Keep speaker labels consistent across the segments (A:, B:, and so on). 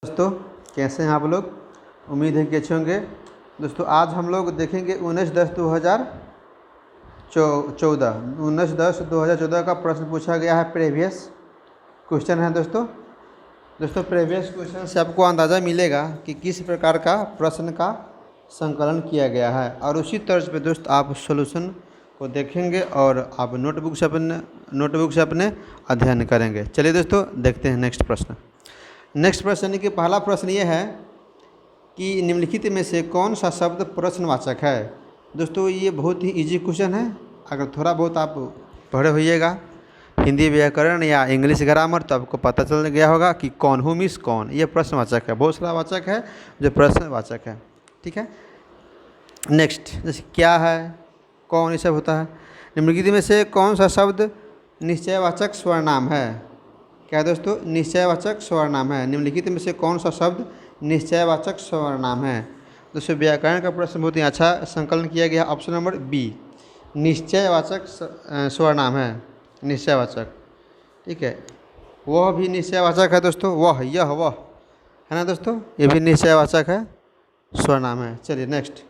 A: दोस्तों कैसे हैं आप लोग। उम्मीद है कि अच्छे होंगे। दोस्तों आज हम लोग देखेंगे 19/10/2014 का प्रश्न पूछा गया है। प्रीवियस क्वेश्चन है दोस्तों प्रीवियस क्वेश्चन से आपको अंदाज़ा मिलेगा कि किस प्रकार का प्रश्न का संकलन किया गया है, और उसी तर्ज पे दोस्त आप सॉल्यूशन को देखेंगे और आप नोटबुक से अपने अध्ययन करेंगे। चलिए दोस्तों देखते हैं नेक्स्ट प्रश्न यानी कि पहला प्रश्न ये है कि निम्नलिखित में से कौन सा शब्द प्रश्नवाचक है। दोस्तों ये बहुत ही इजी क्वेश्चन है। अगर थोड़ा बहुत आप पढ़े होइएगा हिंदी व्याकरण या इंग्लिश ग्रामर तो आपको पता चल गया होगा कि कौन हूँ मिस कौन, ये प्रश्नवाचक है। बहुत सारा वाचक है जो प्रश्नवाचक है। ठीक है, नेक्स्ट जैसे क्या है, कौन, ये सब होता है। निम्नलिखित में से कौन सा शब्द निश्चयवाचक स्वरनाम है। क्या है दोस्तों, निश्चयवाचक स्वरनाम है। निम्नलिखित में से कौन सा शब्द निश्चयवाचक स्वरनाम है। दोस्तों व्याकरण का प्रश्न बहुत ही अच्छा संकलन किया गया। ऑप्शन नंबर बी निश्चयवाचक स्वरनाम है। निश्चयवाचक, ठीक है, वह भी निश्चयवाचक है दोस्तों। वह, यह, वह है ना दोस्तों, ये भी निश्चयवाचक है, स्वरनाम है। चलिए नेक्स्ट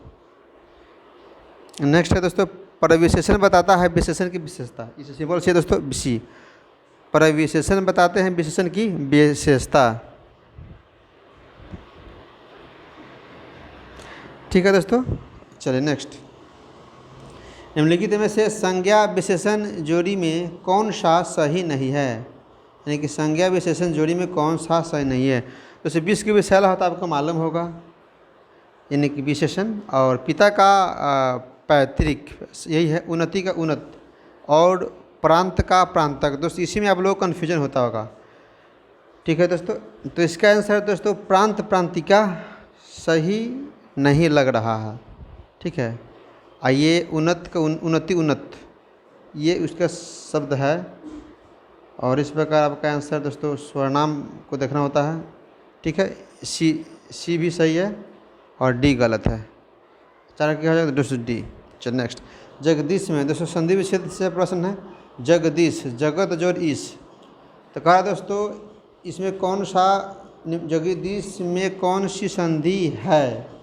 A: है दोस्तों, परिविशेषण बताता है विशेषण की विशेषता। इसे सिंपल से दोस्तों सी, परिविशेषण बताते हैं विशेषण की विशेषता। ठीक है दोस्तों, चलिए नेक्स्ट। निम्नलिखित में से संज्ञा विशेषण जोड़ी में कौन सा सही नहीं है। यानी कि संज्ञा विशेषण जोड़ी में कौन सा सही नहीं है। तो 20 की विषैला होता है, आपको मालूम होगा, यानी कि विशेषण। और पिता का पैतृक, यही है। उन्नति का उन्नत, और प्रांत का प्रांतक। दोस्तों इसी में आप लोग कन्फ्यूजन होता होगा। ठीक है दोस्तों, तो इसका आंसर दोस्तों प्रांत प्रांतिका सही नहीं लग रहा है। ठीक है, आइए उन्नत का उन्नति उन्नत, ये उसका शब्द है। और इस प्रकार आपका आंसर दोस्तों स्वरनाम को देखना होता है। ठीक है, सी भी सही है और डी गलत है। चार क्या हो जाएगा दोस्तों, डी। चल नेक्स्ट। जगदीश में दोस्तों संधि विच्छेद से प्रश्न है। जगदीश, जगत जोड़ ईश, तो कहा दोस्तों इसमें कौन सा, जगदीश में कौन सी संधि है।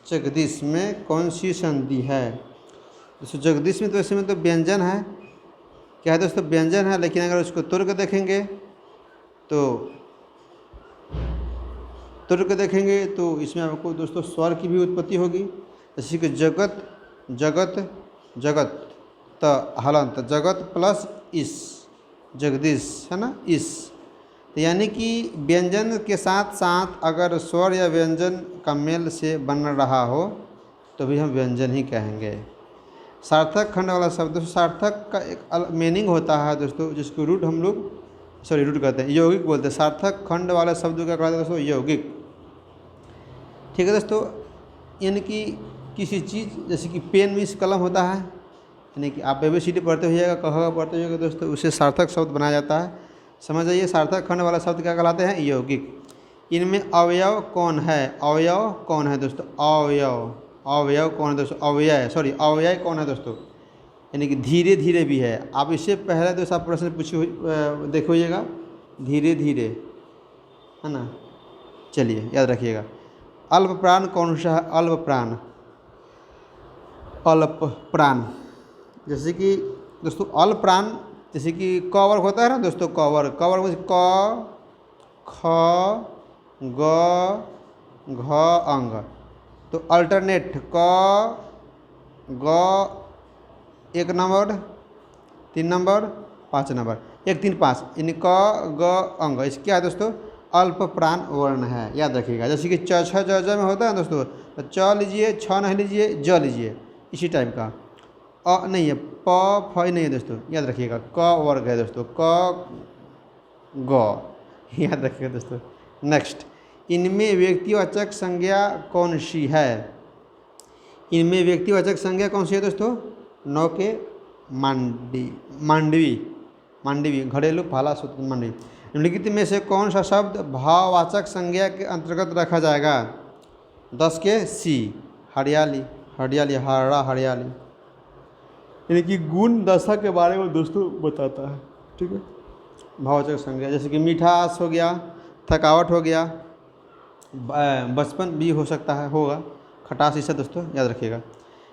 A: जगदीश में कौन सी संधि है। दोस्तों जगदीश में तो इसमें तो व्यंजन है। क्या है दोस्तों, व्यंजन है। लेकिन अगर उसको तुर्क देखेंगे तो इसमें आपको दोस्तों स्वर की भी उत्पत्ति होगी। जैसे कि जगत, जगत, जगत, तो हलंत, जगत प्लस इस, जगदीश है ना, इस। तो यानी कि व्यंजन के साथ साथ अगर स्वर या व्यंजन का मेल से बन रहा हो तो भी हम व्यंजन ही कहेंगे। सार्थक खंड वाला शब्द, सार्थक का एक मीनिंग होता है दोस्तों, जिसको रूट हम लोग रूट कहते हैं, यौगिक बोलते हैं। सार्थक खंड वाला शब्द क्या कहते हैं दोस्तों, यौगिक। ठीक है दोस्तों, यानी कि किसी चीज़, जैसे कि पेन मीन्स कलम होता है, यानी कि आप ABCD पढ़ते होइएगा, कह पढ़ते होइएगा दोस्तों, उसे सार्थक शब्द बनाया जाता है। समझ जाइए, सार्थक खंड वाला शब्द क्या कहलाते हैं, यौगिक। इनमें अवयव कौन है। अवयव कौन है दोस्तों, अवयव कौन है दोस्तों, अव्यय कौन है दोस्तों, यानी कि धीरे धीरे भी है। आप इससे पहले दोस्तों आप प्रश्न पूछिए, देखिएगा, धीरे धीरे है ना। चलिए याद रखिएगा। अल्प प्राण कौन सा है, अल्प प्राण, अल्प प्राण। जैसे कि दोस्तों अल्प प्राण, जैसे कि क वर्ग होता है ना दोस्तों, क वर्ग क, ख, ग, घ, अंग। तो अल्टरनेट क, ग 1 नंबर, 3 नंबर, 5 नंबर, 1 3 5, यानी क, ग, अंग। इसके क्या है दोस्तों, अल्प प्राण वर्ण है, याद रखिएगा। जैसे कि च, छ, ज, ज में होता है दोस्तों, तो च लीजिए, छ नहीं लीजिए, ज लीजिए, इसी टाइप का। अ नहीं है, प, फ नहीं है दोस्तों, याद रखिएगा। क वर्ग है दोस्तों, क, ग, याद रखिएगा दोस्तों। नेक्स्ट, इनमें व्यक्तिवाचक संज्ञा कौन सी है। इनमें व्यक्तिवाचक संज्ञा कौन सी है दोस्तों, नौ के मांडवी, घरेलू भाला सूत्र मांडवी। निम्नलिखित में से कौन सा शब्द भाववाचक संज्ञा के अंतर्गत रखा जाएगा। 10 के सी, हरियाली, हरियाली, हरा हरियाली, यानी कि गुण दशा के बारे में दोस्तों बताता है। ठीक है, भाववाचक संज्ञा, जैसे कि मिठास हो गया, थकावट हो गया, बचपन भी हो सकता है, होगा। खटास इसे दोस्तों याद रखिएगा।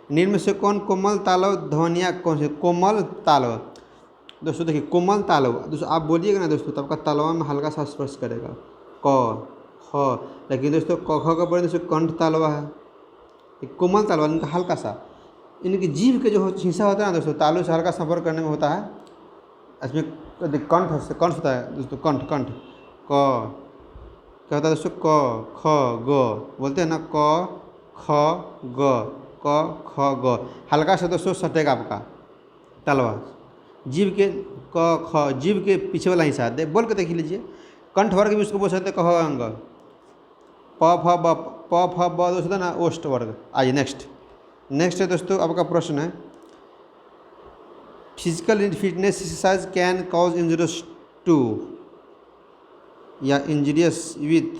A: निम्न में से कौन कोमल तालव ध्वनियाँ कौन से? कोमल तालव दोस्तों देखिए, कोमल तालव दोस्तों आप बोलिएगा ना दोस्तों तो आपका तालवा में हल्का सा स्पर्श करेगा, क ख। लेकिन दोस्तों क ख का पढ़े दोस्तों कंठ तालवा है, कोमल तालवा इनका हल्का सा, इनकी जीभ के जो हिस्सा होता है ना दोस्तों, तालु से हल्का संपर्क करने में होता है। इसमें कंठ से कंठ होता है दोस्तों, कंठ कंठ क क्या होता है दोस्तों? क ख ग बोलते हैं ना, क ख ग, क ख ग। हल्का से दोस्तों सटेगा आपका तलवा, जीभ के क ख, जीभ के पीछे वाला हिस्सा बोल के देख लीजिए। कंठ वर्ग भी उसको बोल सकते हैं, कह अंग। प फ ब, प फ ब दोस्तों ना ओष्ठ वर्ग। आइए नेक्स्ट है दोस्तों आपका प्रश्न है, physical fitness exercise can cause injurious to या इंजरियस विथ,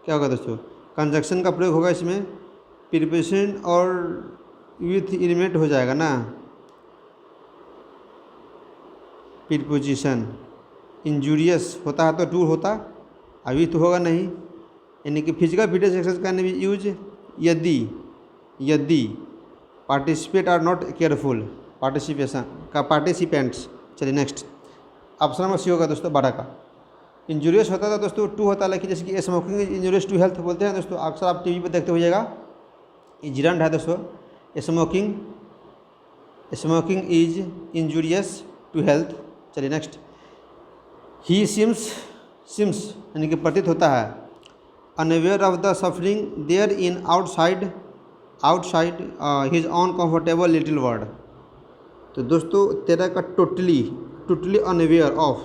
A: क्या होगा दोस्तों? कंजक्शन का प्रयोग होगा इसमें, प्रीपोजिशन और विथ एलिमेंट हो जाएगा ना, प्रीपोजिशन। इंजूरियस होता है तो टू होता, अभी तो होगा नहीं, यानी कि physical fitness exercise can be use यदि participate or not careful, participation का पार्टिसिपेंट्स। चलिए नेक्स्ट, ऑप्शन नंबर सी होगा दोस्तों 12 का। इंजूरियस होता था दोस्तों टू होता, लेकिन जैसे कि smoking is injurious to health बोलते हैं दोस्तों, अक्सर आप टीवी पर देखते होइएगा। ये जिरंड है दोस्तों, smoking is injurious to health. चलिए नेक्स्ट, ही सिम्स यानी कि प्रतीत होता है, unaware of the suffering there in outside his own comfortable little world. तो दोस्तों 13 का टोटली अनअवेयर ऑफ,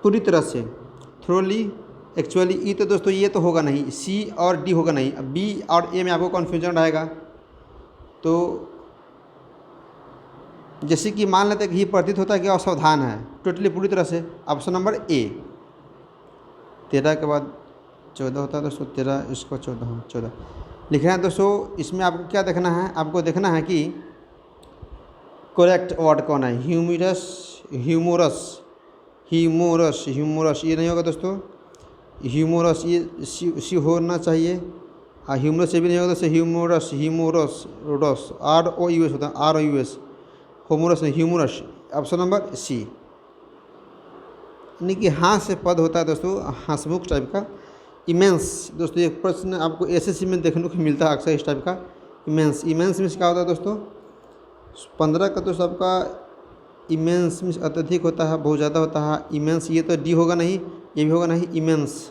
A: पूरी तरह से, थ्रोली, एक्चुअली। ई तो दोस्तों ये तो होगा नहीं, सी और डी होगा नहीं, बी और ए में आपको कन्फ्यूजन रहेगा। तो जैसे कि मान लेते हैं कि ही प्रतीत होता है कि असावधान है, टोटली पूरी तरह से, ऑप्शन नंबर ए। 13 के बाद 14 होता है दोस्तों, 13 इसको 14 लिखना है दोस्तों। इसमें आपको क्या देखना है? आपको देखना है कि करेक्ट वर्ड कौन है। ह्यूमोरस ये नहीं होगा दोस्तों, ह्यूमोरस ये सी होना चाहिए। ह्यूमरस ये भी नहीं होगा दोस्तों, ह्यूमोरस आर ओ यू एस होता है, आर ओ यू एस, होमोरस नहीं, ह्यूमरस। ऑप्शन नंबर सी, यानी कि हाथ से पद होता है दोस्तों, हंसमुख टाइप का। इमेंस दोस्तों एक प्रश्न आपको एसएससी में देखने को मिलता है अक्सर इस टाइप का, इमेंस में क्या होता है दोस्तों? 15 का दोस्तों आपका इमेंस में अत्यधिक होता है, बहुत ज़्यादा होता है। इमेंस ये तो डी होगा नहीं, ये भी होगा नहीं, इमेंस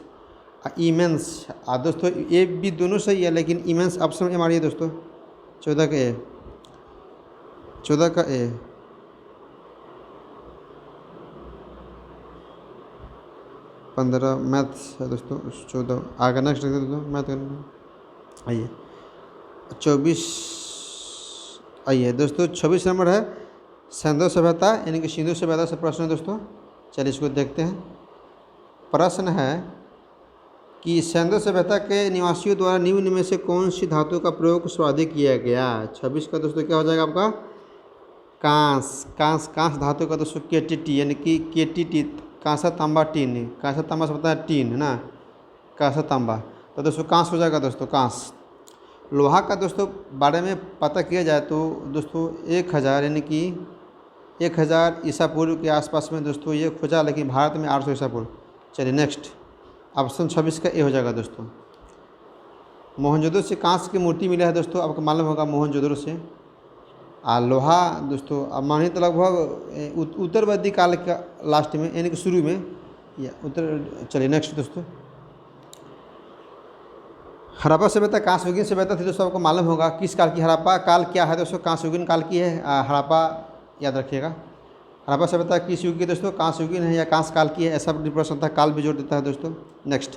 A: दोस्तों ए बी दोनों सही है, लेकिन इमेंस ऑप्शन में मारिए दोस्तों, 14 का ए। 15 मैथ्स है दोस्तों, 14 आगे नेक्स्ट देखते दोस्तों मैथ करना। आइए 24 आइए दोस्तों, 26 नंबर है सिंधु सभ्यता, यानी कि सिंधु सभ्यता से प्रश्न है दोस्तों। चलिए इसको देखते हैं। प्रश्न है कि सिंधु सभ्यता के निवासियों द्वारा निम्न में से कौन सी धातु का प्रयोग सर्वाधिक किया गया? 26 का दोस्तों क्या हो जाएगा आपका? कांस धातु का दोस्तों केटीटी, यानी कि केटीटी, कांसा तांबा टीन। कांसा तांबा से पता है टीन है ना, कांसा तांबा, तो दोस्तों कांस हो जाएगा दोस्तों, कांस। लोहा का दोस्तों बारे में पता किया जाए तो दोस्तों 1000 यानी कि 1000 ईसा पूर्व के आसपास में दोस्तों ये खोजा, लेकिन भारत में 800 ईसा पूर्व। चलिए नेक्स्ट, ऑप्शन 26 का ए हो जाएगा दोस्तों। मोहनजोदड़ो से कांस की मूर्ति मिला है दोस्तों, आपको मालूम होगा मोहनजोदड़ो से। लोहा दोस्तों अब मानिए तो लगभग उत्तरवर्ती काल का लास्ट में, यानी कि शुरू में या उत्तर। चलिए नेक्स्ट दोस्तों, हड़प्पा सभ्यता कांस्ययुगीन सभ्यता थी दोस्तों, आपको मालूम होगा किस काल की। हड़प्पा काल क्या है दोस्तों? कांस्ययुगीन काल की है। हड़प्पा याद रखिएगा, हड़प्पा सभ्यता किस युग की दोस्तों? कांस्ययुगीन है या कांस्य काल की है, ऐसा प्रश्न था, काल भी जोड़ देता है दोस्तों। नेक्स्ट,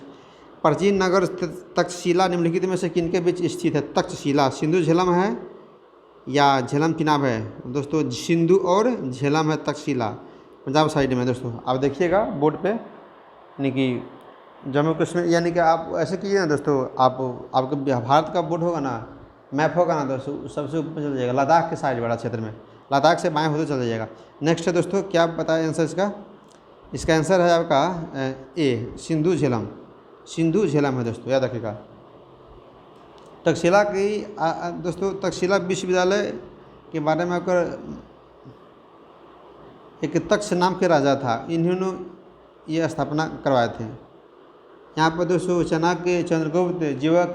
A: प्राचीन नगर तक्षशिला निम्नलिखित में से किनके बीच स्थित है? तक्षशिला सिंधु झेलम है या झेलम चिनाब है दोस्तों? सिंधु और झेलम है तक्षशिला, पंजाब साइड में दोस्तों। आप देखिएगा बोर्ड पे, यानी कि जम्मू कश्मीर, यानी कि आप ऐसे कीजिए ना दोस्तों, आपके भारत का बोर्ड होगा ना, मैप होगा ना दोस्तों, सबसे ऊपर चल जाएगा लद्दाख के साइड वाला क्षेत्र में, लद्दाख से बाएं होते चल जाइएगा। नेक्स्ट है दोस्तों, क्या बताया आंसर इसका? इसका आंसर है आपका ए, सिंधु झेलम। सिंधु झेलम है दोस्तों, याद रखिएगा। तक्षशिला की दोस्तों तक्षशिला विश्वविद्यालय के बारे में अगर एक तक्ष नाम के राजा था, इन्होंने ये स्थापना करवाए थे। यहाँ पर दोस्तों चाणक्य, चंद्रगुप्त, जीवक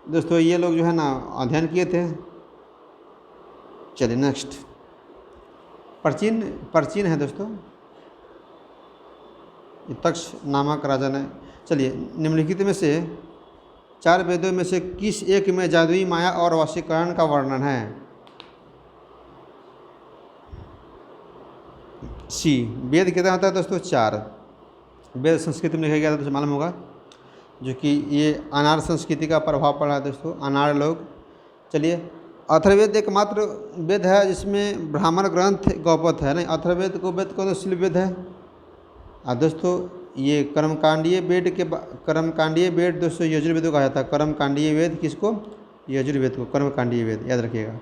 A: दोस्तों ये लोग जो है ना अध्ययन किए थे। चलिए नेक्स्ट, प्राचीन है दोस्तों, तक्ष नामक राजा ने। चलिए, निम्नलिखित में से 4 वेदों में से किस एक में जादुई माया और वशीकरण का वर्णन है? सी, वेद कितना होता है दोस्तों? 4। वेद संस्कृत में लिखा गया था, दोस्तों मालूम होगा, जो कि ये अनार संस्कृति का प्रभाव पड़ा है दोस्तों, अनार लोग। चलिए, अथर्ववेद एकमात्र वेद है जिसमें ब्राह्मण ग्रंथ गौपत है। नहीं, अथर्ववेद को वेद को तो शिल्प वेद है। दोस्तों ये कर्मकांडीय वेद दोस्तों यजुर्वेद को कहा जाता है। कर्मकांडीय वेद किसको? यजुर्वेद को कर्मकांडीय वेद, याद रखिएगा।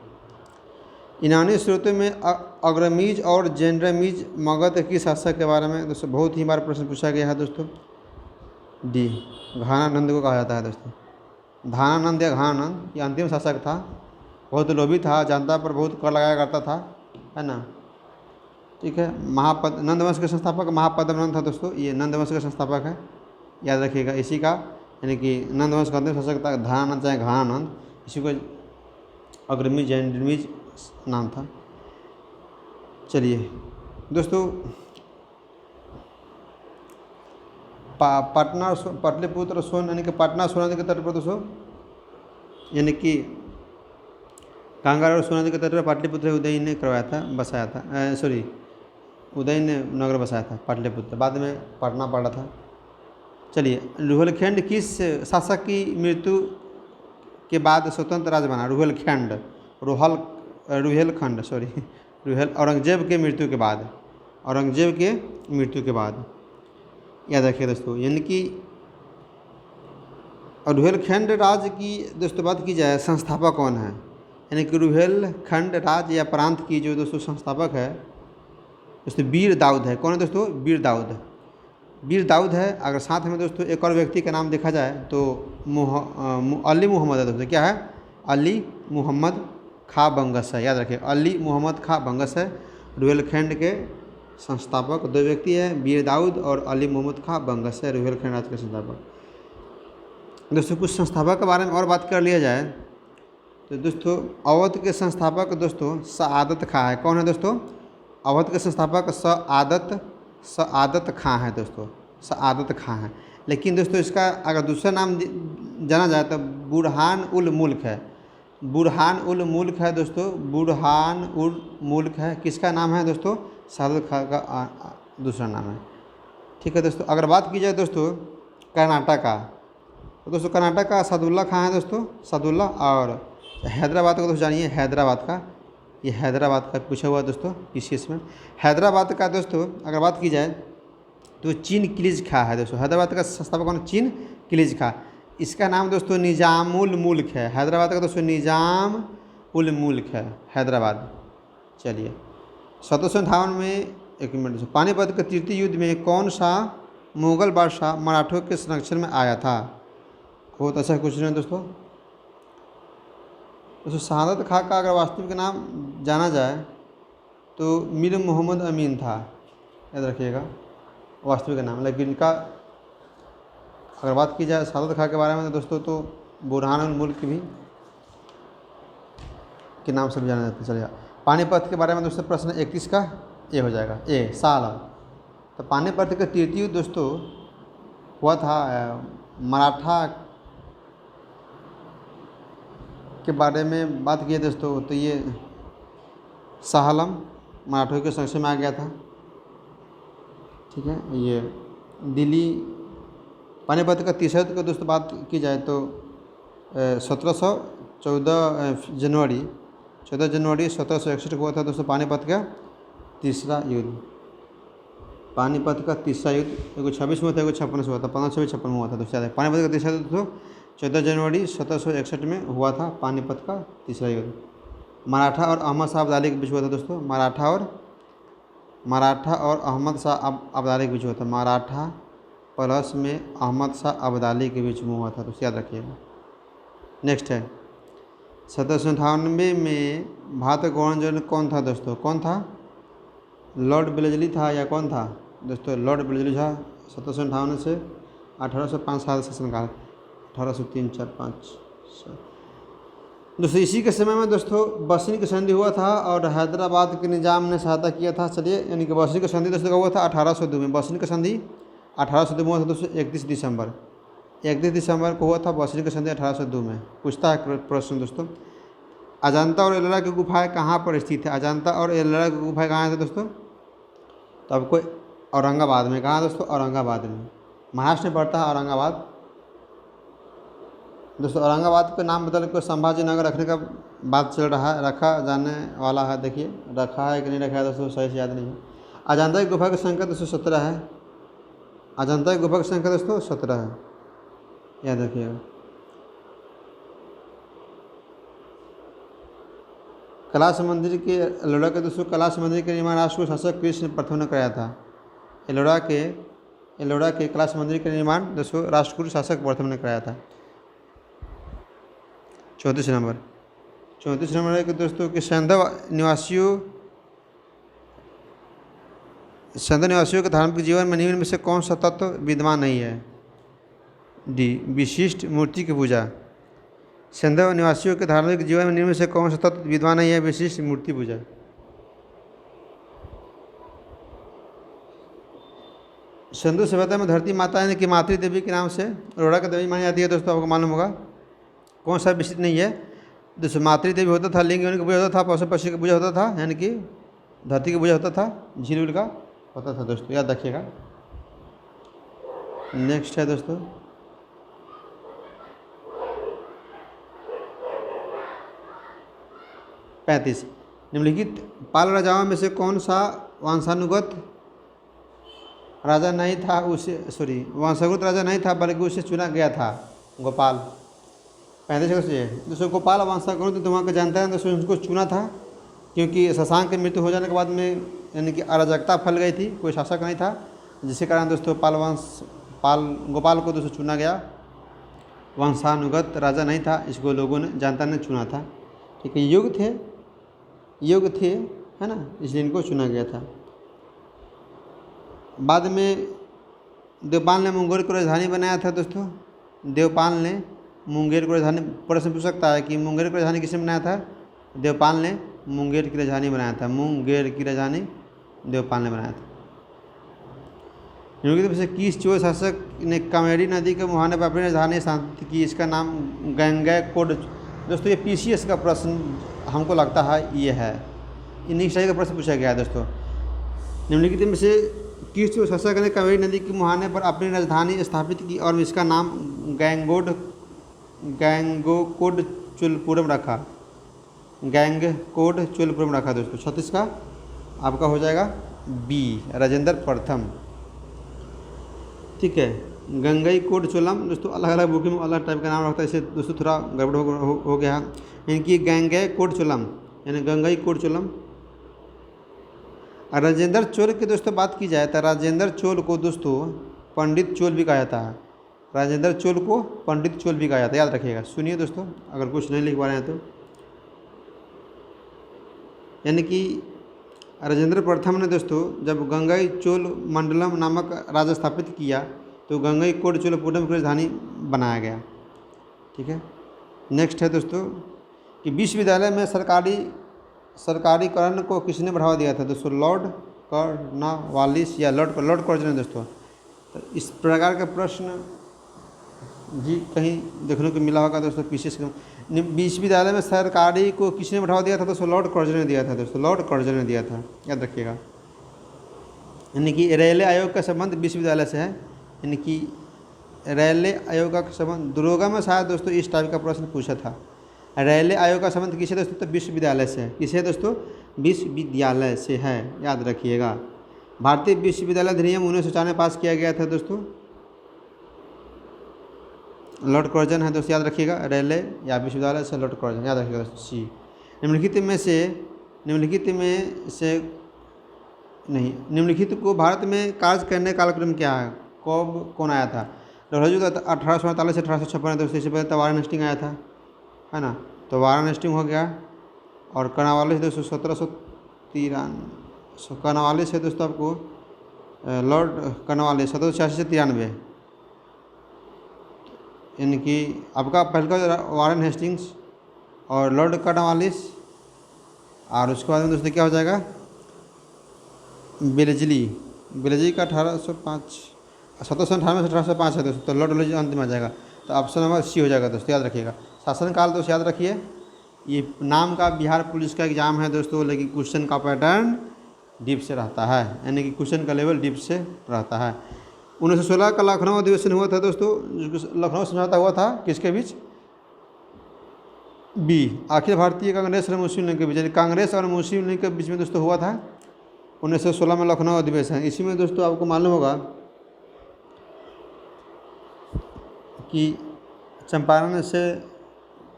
A: यूनानी स्रोतों में अग्रमीज और जेंड्रमीज मगध की शासक के बारे में दोस्तों बहुत ही बार प्रश्न पूछा गया है दोस्तों। डी, घानानंद को कहा जाता है दोस्तों। धानानंद या घानानंद ये अंतिम शासक था, बहुत लोभी था, जनता पर बहुत कर लगाया करता था, है ना। ठीक है, नंद वंश के संस्थापक महापद्मनंद था दोस्तों, ये नंद वंश के संस्थापक है, याद रखिएगा। इसी का यानी कि नंद वंश का अंतिम शासक था धानानंद चाहे घानानंद, इसी को अग्रमीज जेंड्रमीज नाम था। चलिए दोस्तों, पाटलिपुत्र सोन यानी कि पटना सोन नदी के तट पर दोस्तों, यानी कि गंगा और सोन नदी के तट पर पाटलिपुत्र उदयन ने करवाया था, बसाया था। सॉरी, उदयन ने नगर बसाया था पाटलिपुत्र, बाद में पटना पड़ा था। चलिए, रुहेलखंड किस शासक की मृत्यु के बाद स्वतंत्र राज्य बना? रुहेलखंड, औरंगजेब के मृत्यु के बाद, औरंगजेब के मृत्यु के बाद, याद रखिए दोस्तों। यानी कि रुहेलखंड राज्य की दोस्तों बात की जाए, संस्थापक कौन है? यानी कि रुहेलखंड राज्य या प्रांत की जो दोस्तों संस्थापक है दोस्तों वीर दाऊद है। कौन है दोस्तों? वीर दाऊद है। अगर साथ में दोस्तों एक और व्यक्ति का नाम देखा जाए तो अली मुहम्मद है दोस्तों। क्या है? अली मुहम्मद खां बंगस है, याद रखिए, अली मुहम्मद खां बंगस है। रुहेलखंड के संस्थापक 2 व्यक्ति हैं, वीर दाऊद और अली मुहम्मद खां बंगस है रुहेलखंड राज्य के संस्थापक। दोस्तों कुछ संस्थापक के बारे में और बात कर लिया जाए तो दोस्तों अवध के संस्थापक दोस्तों सआदत खां है। कौन है दोस्तों? अवध के संस्थापक सआदत खां है दोस्तों, सआदत खां है। लेकिन दोस्तों इसका अगर दूसरा नाम जाना जाए तो बुरहान उल मुल्क है। बुरहान उल मुल्क है दोस्तों, बुरहान उल मुल्क है। किसका नाम है दोस्तों? सआदत खां का दूसरा नाम है। ठीक है दोस्तों, अगर बात की जाए दोस्तों कर्नाटक का, तो दोस्तों कर्नाटक का सादुल्ला खां है दोस्तों, सादुल्ला। और हैदराबाद का दोस्तों जानिए, हैदराबाद का, ये हैदराबाद का पूछा हुआ दोस्तों पीसीएस में। हैदराबाद का दोस्तों अगर बात की जाए तो चीन किलिज खां है दोस्तों। हैदराबाद का संस्थापक कौन? चीन किलिज खां। इसका नाम दोस्तों निजाम उल मुल्क है। हैदराबाद का दोस्तों निजाम उल मुल्क है हैदराबाद। चलिए 1758 में, एक मिनट दोस्तों, पानीपत के तृतीय युद्ध में कौन सा मुगल बादशाह मराठों के संरक्षण में आया था? बहुत अच्छा क्वेश्चन है दोस्तों। सआदत खां का अगर वास्तविक नाम जाना जाए तो मीर मोहम्मद अमीन था, याद रखिएगा वास्तविक नाम। लेकिन इनका अगर बात की जाए सआदत खां के बारे में दोस्तों तो बुरहान उल मुल्क भी के नाम से भी जाना जाता है। चलिए पानीपत के बारे में दोस्तों प्रश्न 31 का ये हो जाएगा, ए साल। तो पानीपत का तृतीय युद्ध दोस्तों हुआ था मराठा के बारे में बात की दोस्तों तो ये साहलम मराठों के संरक्षण में आ गया था। ठीक है, ये दिल्ली पानीपत का तीसरा युद्ध का दोस्तों बात की जाए तो 14 जनवरी 1761 को हुआ था दोस्तों पानीपत का तीसरा युद्ध। पानीपत का तीसरा युद्ध एगो 26 में हुआ था, एगो 56 में हुआ था, 15 26 56 में हुआ था दोस्तों। पानीपत का तीसरा युद्ध दोस्तों 14 जनवरी 1761 में हुआ था पानीपत का तीसरा युद्ध। मराठा और अहमद शाह अब्दाली के बीच हुआ था दोस्तों। मराठा और अहमद शाह अब्दाली के बीच हुआ था। मराठा प्लस में अहमद शाह अब्दाली के बीच में हुआ था, तो याद रखिएगा। नेक्स्ट है 1798 में भारत गवर्नर जनरल कौन था दोस्तों? कौन था? लॉर्ड वेलेस्ली था या कौन था दोस्तों? लॉर्ड वेलेस्ली था। 1758 से 1805 साल शासनकाल, 1803, 4, 5 दोस्तों। इसी के समय में दोस्तों बसनी की संधि हुआ था और हैदराबाद के निजाम ने सहायता किया था। चलिए, यानी कि बसनी की संधि दोस्तों का हुआ था 1802 में। बसनी की संधि 1802 में हुआ था दोस्तों। 31 दिसंबर को हुआ था बसनी की संधि 1802 में। पूछता है प्रश्न दोस्तों, अजंता और एलोरा की गुफाएं कहाँ पर स्थित है? अजंता और एलोरा की गुफाएं कहाँ है दोस्तों? तो आपको औरंगाबाद में। कहाँ दोस्तों? औरंगाबाद में। महाराष्ट्र में पड़ता है औरंगाबाद दोस्तों। औरंगाबाद का नाम बदल कर संभाजी नगर रखने का बात चल रहा है, रखा जाने वाला है। देखिए रखा है कि नहीं रखा है दोस्तों, सही से याद नहीं है। अजंता की गुफा की संख्या दोस्तों 17 है। अजंता की गुफा की संख्या दोस्तों 17 है, याद रखिएगा। कैलाश मंदिर के एलोरा के दोस्तों कैलाश मंदिर के निर्माण राष्ट्रकूट शासक कृष्ण प्रथम ने कराया था। एलोरा के कैलाश मंदिर के निर्माण दोस्तों राष्ट्रकूट शासक प्रथम ने कराया था। 34 नंबर है कि दोस्तों कि सैंधव निवासियों के धार्मिक जीवन में निम्न में से कौन सा तत्व विद्यमान नहीं है? डी, विशिष्ट मूर्ति की पूजा। सैंधव निवासियों के धार्मिक जीवन में निम्न में से कौन सा तत्व विद्यमान नहीं है? विशिष्ट मूर्ति पूजा। सिंधु सभ्यता में धरती माता यानी कि मातृ देवी के नाम से अरोड़ा की देवी मानी जाती है दोस्तों, आपको मालूम होगा। कौन सा विशिष्ट नहीं है दोस्तों? मातृ देवी होता था, लिंग की पूजा होता था, पशु पक्षी की पूजा होता था, यानी कि धरती की पूजा होता था, झील उल का होता था दोस्तों, याद रखिएगा। नेक्स्ट है दोस्तों पैंतीस। निम्नलिखित पाल राजाओं में से कौन सा वंशानुगत राजा नहीं था? वंशानुगत राजा नहीं था बल्कि उसे चुना गया था। गोपाल। 35 से दोस्तों गोपाल वंशानुगत तो वहाँ का जानता है दोस्तों, उनको चुना था क्योंकि शशांक की मृत्यु हो जाने के बाद में यानी कि अराजकता फैल गई थी, कोई शासक नहीं था, जिसके कारण दोस्तों गोपाल को दोस्तों चुना गया। वंशानुगत राजा नहीं था, इसको लोगों ने जनता ने चुना था। ठीक है, योग्य थे है ना, इसलिए इनको चुना गया था। बाद में देवपाल ने मुंगेर को राजधानी बनाया था दोस्तों। देवपाल ने मुंगेर को राजधानी, प्रश्न पूछ सकता है कि मुंगेर की राजधानी किसने बनाया था? देवपाल ने मुंगेर की राजधानी बनाया था। मुंगेर की राजधानी देवपाल ने बनाया था। निम्नलिखित में से किस चोल शासक ने कावेरी नदी के मुहाने पर अपनी राजधानी स्थापित की? इसका नाम गंगैकोंड। दोस्तों ये पीसीएस का प्रश्न हमको लगता है ये है, इन्हीं का प्रश्न पूछा गया है दोस्तों। निम्नलिखित में से किस चोल शासक ने कावेरी नदी के मुहाने पर अपनी राजधानी स्थापित की और इसका नाम गंगैकोंड चोलपुरम रखा? गंगैकोंड चोलपुरम रखा दोस्तों। 36 का आपका हो जाएगा बी, राजेंद्र प्रथम। ठीक है, गंगैकोंड चोलम दोस्तों अलग अलग बुक में अलग टाइप का नाम रखता है, इसे दोस्तों थोड़ा गड़बड़ हो गया है। इनकी गंगैकोंड चोलम यानी गंगैकोंड चोलम। राजेंद्र चोल की दोस्तों बात की जाए तो राजेंद्र चोल को दोस्तों पंडित चोल भी कहा जाता है। राजेंद्र चोल को पंडित चोल भी कहा जाता है, याद रखिएगा। सुनिए दोस्तों, अगर कुछ नहीं लिख पा रहे हैं तो, यानी कि राजेंद्र प्रथम ने दोस्तों जब गंगैचोल मंडलम नामक राज्य स्थापित किया तो गंगैकोंड चोलपुरम की राजधानी बनाया गया। ठीक है, नेक्स्ट है दोस्तों कि विश्वविद्यालय में सरकारीकरण को किसने बढ़ावा दिया था दोस्तों? लॉर्ड कॉर्नवालिस या लॉर्ड कर्जन दोस्तों। तो इस प्रकार का प्रश्न जी कहीं देखने को मिला होगा दोस्तों। पीसीएस विश्वविद्यालय में सरकारी को किसने बढ़ावा दिया था दोस्तों? लॉर्ड कर्जन ने दिया था दोस्तों, लॉर्ड कर्जन ने दिया था, याद रखिएगा। यानी कि रेलवे आयोग का संबंध विश्वविद्यालय से है, यानी कि रेलवे आयोग का संबंध दरोगा में शायद दोस्तों इस टाइप का प्रश्न पूछा था। रेलवे आयोग का संबंध किससे दोस्तों? तो विश्वविद्यालय से है। किससे दोस्तों? विश्वविद्यालय से है, याद रखिएगा। भारतीय विश्वविद्यालय अधिनियम 1994 में पास किया गया था दोस्तों। लॉर्ड कर्जन है दोस्तों, याद रखिएगा। रेलवे या विश्वविद्यालय से लॉर्ड कर्जन, याद रखिएगा दोस्तों। सी। निम्नलिखित को भारत में कार्य करने का कालक्रम क्या है? कब कौन आया था? डलहौजी तो 1848 से 1856 दोस्तों, इससे पहले तो वारेन हेस्टिंग आया था, है ना। तो वारेन हेस्टिंग हो गया। और कर्नवालिस दोस्तों 1793, कर्नवालिस है दोस्तों आपको लॉर्ड कर्नवालिस 1786 से 93, यानी कि आपका पहले वारेन हेस्टिंग्स और लॉर्ड कर्नवालिस। और उसके बाद में दोस्तों क्या हो जाएगा? बेलेजली का 1805, 1798 से 1805 है दोस्तों, तो लॉर्ड डलहौजी अंतिम आ जाएगा। तो ऑप्शन नंबर सी हो जाएगा दोस्तों, याद रखिएगा। शासनकाल दोस्तों याद रखिए, ये नाम का बिहार पुलिस का एग्जाम है दोस्तों, लेकिन क्वेश्चन का पैटर्न डीप से रहता है, यानी कि क्वेश्चन का लेवल डीप से रहता है। 1916 का लखनऊ अधिवेशन हुआ था दोस्तों, लखनऊ समझौता हुआ था किसके बीच? बी, अखिल भारतीय कांग्रेस और मुस्लिम लीग के बीच, यानी कांग्रेस और मुस्लिम लीग के बीच में दोस्तों हुआ था 1916 में लखनऊ अधिवेशन। इसी में दोस्तों आपको मालूम होगा कि चंपारण से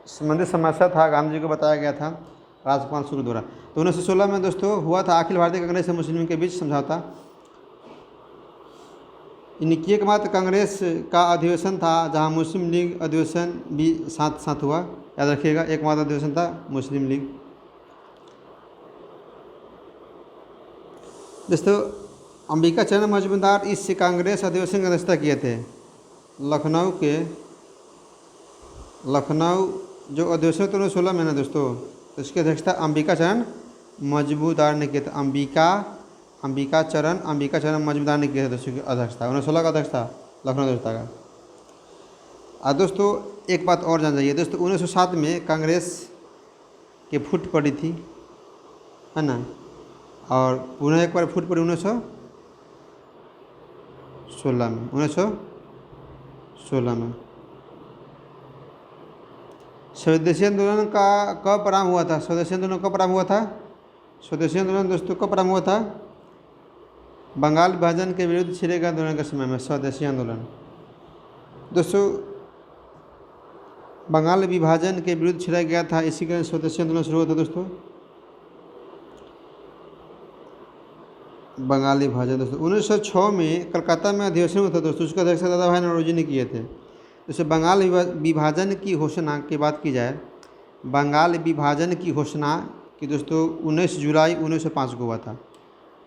A: संबंधित समस्या था, गांधी जी को बताया गया था राजकुमार शुक्ल द्वारा। तो 1916 में दोस्तों हुआ था अखिल भारतीय कांग्रेस और मुस्लिम लीग के बीच समझौता। इनकी एकमात्र कांग्रेस का अधिवेशन था जहां मुस्लिम लीग अधिवेशन भी साथ साथ हुआ, याद रखिएगा। एकमात्र अधिवेशन था मुस्लिम लीग। दोस्तों अंबिका चरण मजूमदार इस कांग्रेस अधिवेशन की अध्यक्षता किए थे। लखनऊ जो अधिवेशन था 1916 में ना दोस्तों, तो इसकी अध्यक्षता अंबिका चरण मजूमदार ने किया था। अंबिका चरण मजूमदार ने किया था दोस्तों की अध्यक्षता, 1916 का अध्यक्षता लखनऊ अध्यक्षता का। और दोस्तों एक बात और जान जाइए दोस्तों, 1907 में कांग्रेस के फूट पड़ी थी, है ना, और पुनः एक बार फूट पड़ी 1916 में। स्वदेशी आंदोलन का कब प्रारंभ हुआ था? स्वदेशी आंदोलन कब प्रारंभ हुआ था? स्वदेशी आंदोलन दोस्तों कब प्रारंभ हुआ था? बंगाल विभाजन के विरुद्ध छिड़े गए आंदोलन के समय में स्वदेशी आंदोलन। दोस्तों बंगाल विभाजन के विरुद्ध छिड़ा गया था, इसी कारण स्वदेशी आंदोलन शुरू हुआ था दोस्तों। बंगाली विभाजन दोस्तों 1906 में कलकत्ता में अधिवेशन हुआ था दोस्तों, उसका अध्यक्षता दादा भाई नौरोजी ने किए थे। जैसे बंगाल विभाजन की घोषणा की बात की जाए, बंगाल विभाजन की घोषणा की दोस्तों 19 जुलाई 1905 को हुआ था,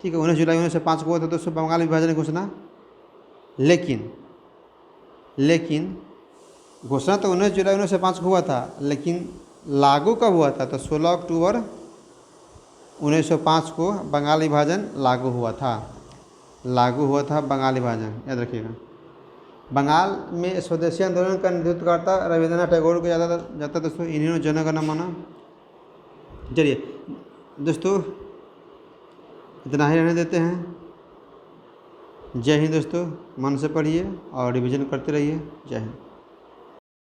A: ठीक है, 19 जुलाई 1905 को हुआ था दोस्तों बंगाल विभाजन की घोषणा। लेकिन घोषणा तो 19 जुलाई 1905 को हुआ था, लेकिन लागू कब हुआ था? तो 16 अक्टूबर 1905 को बंगाल विभाजन लागू हुआ था बंगाल विभाजन, याद रखिएगा। बंगाल में स्वदेशी आंदोलन का नेतृत्वकर्ता रविंद्रनाथ टैगोर को जाता दोस्तों, इन्होंने जन गण मन। चलिए दोस्तों इतना ही रहने देते हैं। जय हिंद दोस्तों, मन से पढ़िए और रिवीजन करते रहिए। जय हिंद।